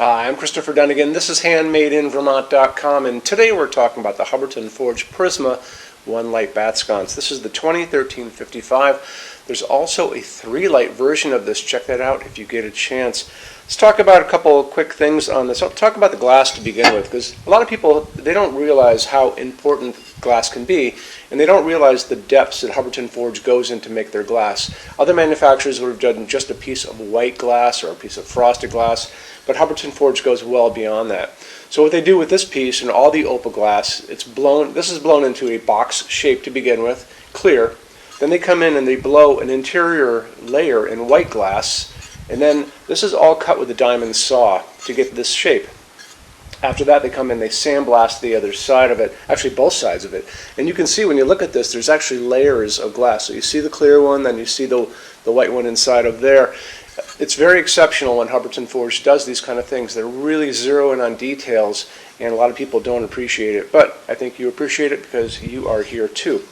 Hi, I'm Christopher Dunnigan. This is HandmadeInVermont.com, and today we're talking about the Hubbardton Forge Prisma One Light Bath Sconce. This is the 2013 55. There's also a 3-light version of this. Check that out if you get a chance. Let's talk about a couple of quick things on this. I'll talk about the glass to begin with, because a lot of people, they don't realize how important glass can be, and they don't realize the depths that Hubbardton Forge goes in to make their glass. Other manufacturers would have done just a piece of white glass or a piece of frosted glass, but Hubbardton Forge goes well beyond that. So what they do with this piece and all the opal glass, this is blown into a box shape to begin with, clear. Then they come in and they blow an interior layer in white glass, and then this is all cut with a diamond saw to get this shape. After that, they come in, they sandblast the other side of it, actually both sides of it. And you can see when you look at this, there's actually layers of glass. So you see the clear one, then you see the white one inside of there. It's very exceptional when Hubbardton Forge does these kind of things. They're really zeroing on details, and a lot of people don't appreciate it. But I think you appreciate it because you are here too.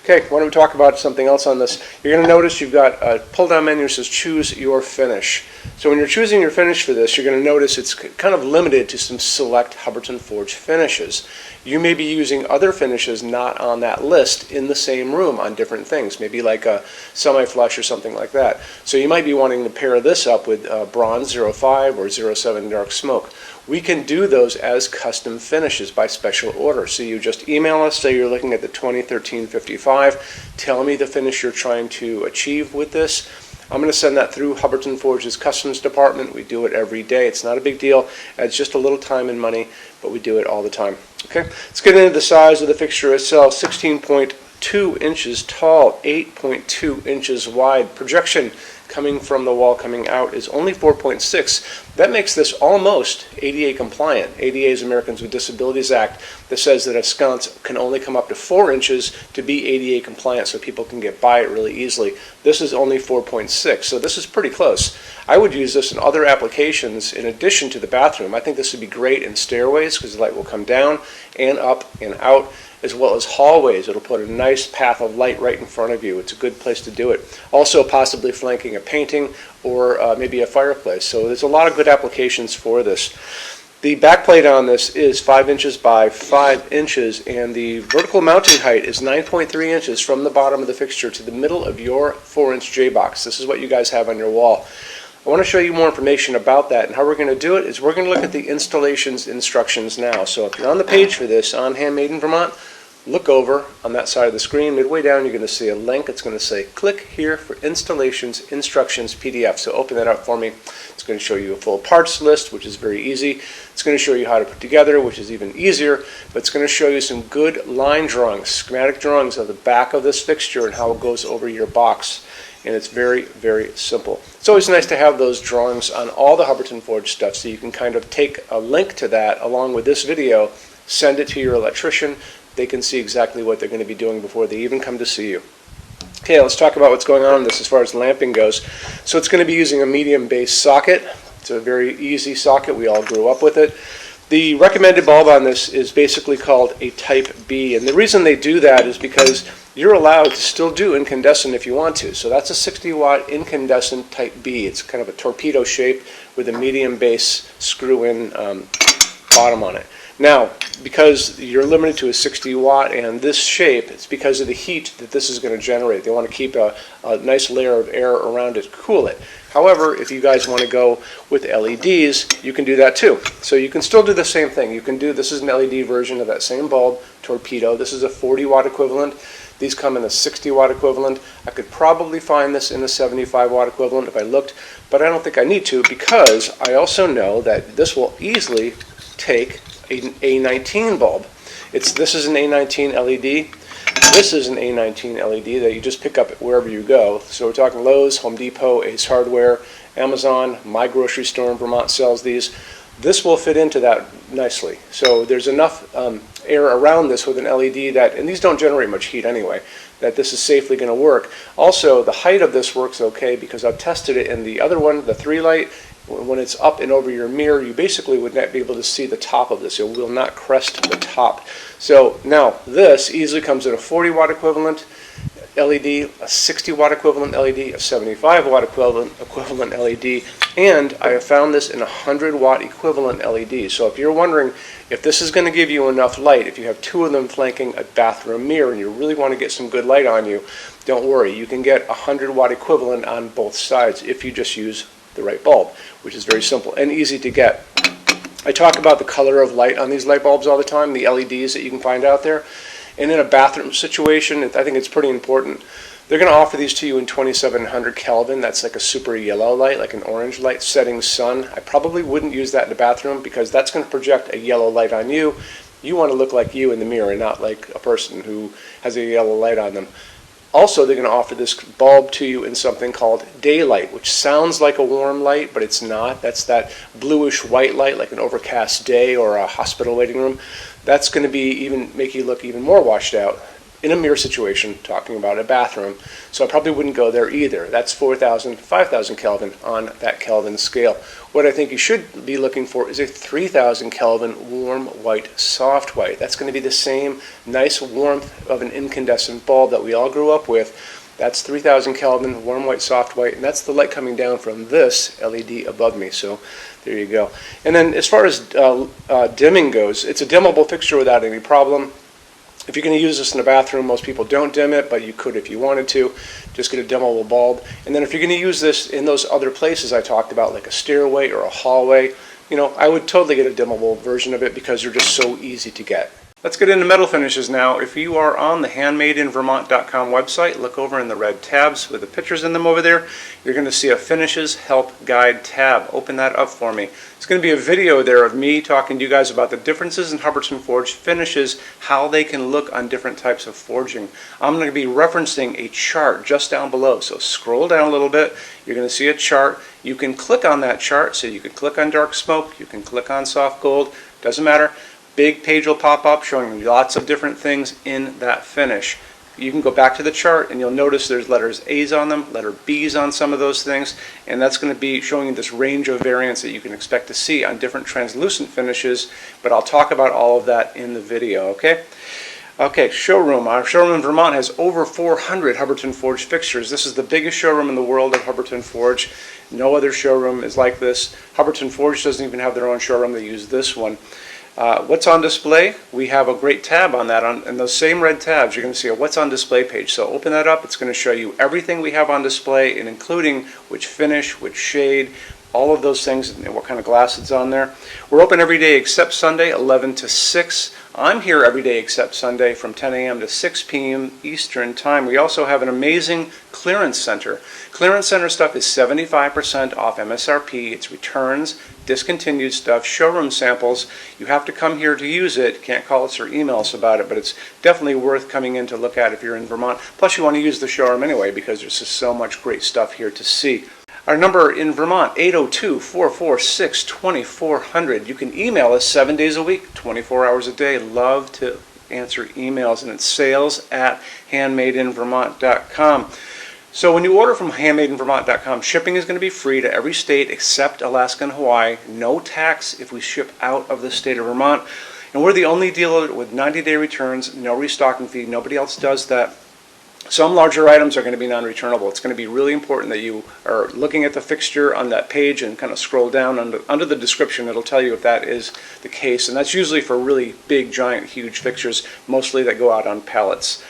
Okay, why don't we talk about something else on this? You're going to notice you've got a pull-down menu that says choose your finish. So when you're choosing your finish for this, you're going to notice it's kind of limited to some select Hubbardton Forge finishes. You may be using other finishes not on that list in the same room on different things, maybe like a semi-flush or something like that. So you might be wanting to pair this up with Bronze 05 or 07 Dark Smoke. We can do those as custom finishes by special order. So you just email us, say you're looking at the 2013 55, tell me the finish you're trying to achieve with this. I'm going to send that through Hubbardton Forge's customs department. We do it every day. It's not a big deal. It's just a little time and money, but we do it all the time. Okay, let's get into the size of the fixture itself. 16.2 inches tall, 8.2 inches wide. Projection coming from the wall coming out is only 4.6. That makes this almost ADA compliant. ADA is Americans with Disabilities Act that says that a sconce can only come up to 4 inches to be ADA compliant, so people can get by it really easily. This is only 4.6, so this is pretty close. I would use this in other applications in addition to the bathroom. I think this would be great in stairways because the light will come down and up and out, as well as hallways. It'll put a nice path of light right in front of you. It's a good place to do it. Also possibly flanking a painting or maybe a fireplace. So there's a lot of good applications for this. The backplate on this is 5 inches by 5 inches, and the vertical mounting height is 9.3 inches from the bottom of the fixture to the middle of your 4-inch J-box. This is what you guys have on your wall. I want to show you more information about that, and how we're going to do it is we're going to look at the installations instructions now. So if you're on the page for this on Handmade in Vermont, look over on that side of the screen. Midway down, you're going to see a link. It's going to say click here for installations instructions PDF. So open that up for me. It's going to show you a full parts list, which is very easy. It's going to show you how to put together, which is even easier, but it's going to show you some good line drawings, schematic drawings of the back of this fixture and how it goes over your box. And it's very, very simple. It's always nice to have those drawings on all the Hubbardton Forge stuff, so you can kind of take a link to that along with this video, send it to your electrician. They can see exactly what they're going to be doing before they even come to see you. Okay, let's talk about what's going on in this as far as lamping goes. So it's going to be using a medium base socket. It's a very easy socket. We all grew up with it. The recommended bulb on this is basically called a Type B, and the reason they do that is because you're allowed to still do incandescent if you want to. So that's a 60-watt incandescent Type B. It's kind of a torpedo shape with a medium base screw-in bottom on it. Now, because you're limited to a 60-watt and this shape, it's because of the heat that this is going to generate. They want to keep a nice layer of air around it to cool it. However, if you guys want to go with LEDs, you can do that too. So you can still do the same thing. You can do, this is an LED version of that same bulb, torpedo. This is a 40-watt equivalent. These come in a 60-watt equivalent. I could probably find this in a 75-watt equivalent if I looked, but I don't think I need to, because I also know that this will easily take an A19 bulb. This is an A19 LED. This is an A19 LED that you just pick up wherever you go. So we're talking Lowe's, Home Depot, Ace Hardware, Amazon, my grocery store in Vermont sells these. This will fit into that nicely. So there's enough air around this with an LED that, and these don't generate much heat anyway, that this is safely going to work. Also, the height of this works okay because I've tested it in the other one, the 3-light. When it's up and over your mirror, you basically would not be able to see the top of this. It will not crest the top. So now this easily comes in a 40-watt equivalent. LED, a 60 watt equivalent LED, a 75 watt equivalent LED, and I have found this in a 100 watt equivalent LED. So if you're wondering if this is going to give you enough light, if you have two of them flanking a bathroom mirror and you really want to get some good light on you, don't worry, you can get a 100 watt equivalent on both sides if you just use the right bulb, which is very simple and easy to get. I talk about the color of light on these light bulbs all the time, the LEDs that you can find out there. And in a bathroom situation, I think it's pretty important. They're going to offer these to you in 2700 Kelvin. That's like a super yellow light, like an orange light, setting sun. I probably wouldn't use that in the bathroom because that's going to project a yellow light on you. You want to look like you in the mirror, not like a person who has a yellow light on them. Also, they're going to offer this bulb to you in something called daylight, which sounds like a warm light, but it's not. That's that bluish white light, like an overcast day or a hospital waiting room. That's going to be make you look even more washed out in a mirror situation, talking about a bathroom. So I probably wouldn't go there either. That's 4,000, 5,000 Kelvin on that Kelvin scale. What I think you should be looking for is a 3,000 Kelvin warm white, soft white. That's going to be the same nice warmth of an incandescent bulb that we all grew up with. That's 3,000 Kelvin, warm white, soft white, and that's the light coming down from this LED above me. So there you go. And then as far as dimming goes, it's a dimmable fixture without any problem. If you're going to use this in a bathroom, most people don't dim it, but you could if you wanted to. Just get a dimmable bulb. And then if you're going to use this in those other places I talked about, like a stairway or a hallway, I would totally get a dimmable version of it because they're just so easy to get. Let's get into metal finishes now. If you are on the HandmadeInVermont.com website, look over in the red tabs with the pictures in them over there. You're going to see a Finishes Help Guide tab. Open that up for me. It's going to be a video there of me talking to you guys about the differences in Hubbardton forged finishes, how they can look on different types of forging. I'm going to be referencing a chart just down below. So scroll down a little bit. You're going to see a chart. You can click on that chart. So you can click on dark smoke. You can click on soft gold. Doesn't matter. Big page will pop up showing you lots of different things in that finish. You can go back to the chart and you'll notice there's letters A's on them, letter B's on some of those things, and that's going to be showing you this range of variants that you can expect to see on different translucent finishes, but I'll talk about all of that in the video, okay? Okay, showroom. Our showroom in Vermont has over 400 Hubbardton forged fixtures. This is the biggest showroom in the world of Hubbardton forged. No other showroom is like this. Hubbardton forged doesn't even have their own showroom. They use this one. What's on display? We have a great tab on that. And those same red tabs, you're going to see a what's on display page. So open that up. It's going to show you everything we have on display, and including which finish, which shade, all of those things, and what kind of glass it's on there. We're open every day except Sunday, 11 to 6. I'm here every day except Sunday from 10 a.m. to 6 p.m. Eastern Time. We also have an amazing clearance center. Clearance center stuff is 75% off MSRP. It's returns, discontinued stuff, showroom samples. You have to come here to use it. Can't call us or email us about it, but it's definitely worth coming in to look at if you're in Vermont. Plus you want to use the showroom anyway because there's just so much great stuff here to see. Our number in Vermont, 802-446-2400. You can email us 7 days a week, 24 hours a day. Love to answer emails, and it's sales@HandmadeInVermont.com. So when you order from HandmadeInVermont.com, shipping is going to be free to every state except Alaska and Hawaii. No tax if we ship out of the state of Vermont. And we're the only dealer with 90-day returns, no restocking fee. Nobody else does that. Some larger items are going to be non-returnable. It's going to be really important that you are looking at the fixture on that page and kind of scroll down under the description. It'll tell you if that is the case. And that's usually for really big, giant, huge fixtures, mostly that go out on pallets.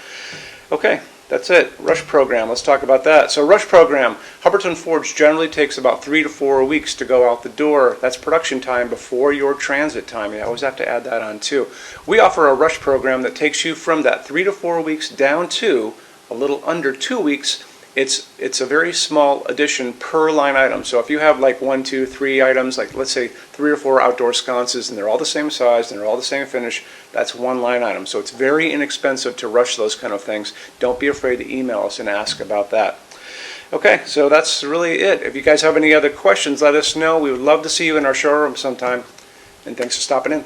Okay, that's it. Rush program. Let's talk about that. So rush program, Hubbardton Forge generally takes about 3 to 4 weeks to go out the door. That's production time before your transit time. You always have to add that on too. We offer a rush program that takes you from that 3 to 4 weeks down to a little under 2 weeks. It's a very small addition per line item. So if you have like 1, 2, 3 items, like let's say 3 or 4 outdoor sconces, and they're all the same size and they're all the same finish, that's one line item. So it's very inexpensive to rush those kind of things. Don't be afraid to email us and ask about that. Okay, so that's really it. If you guys have any other questions, let us know. We would love to see you in our showroom sometime. And thanks for stopping in.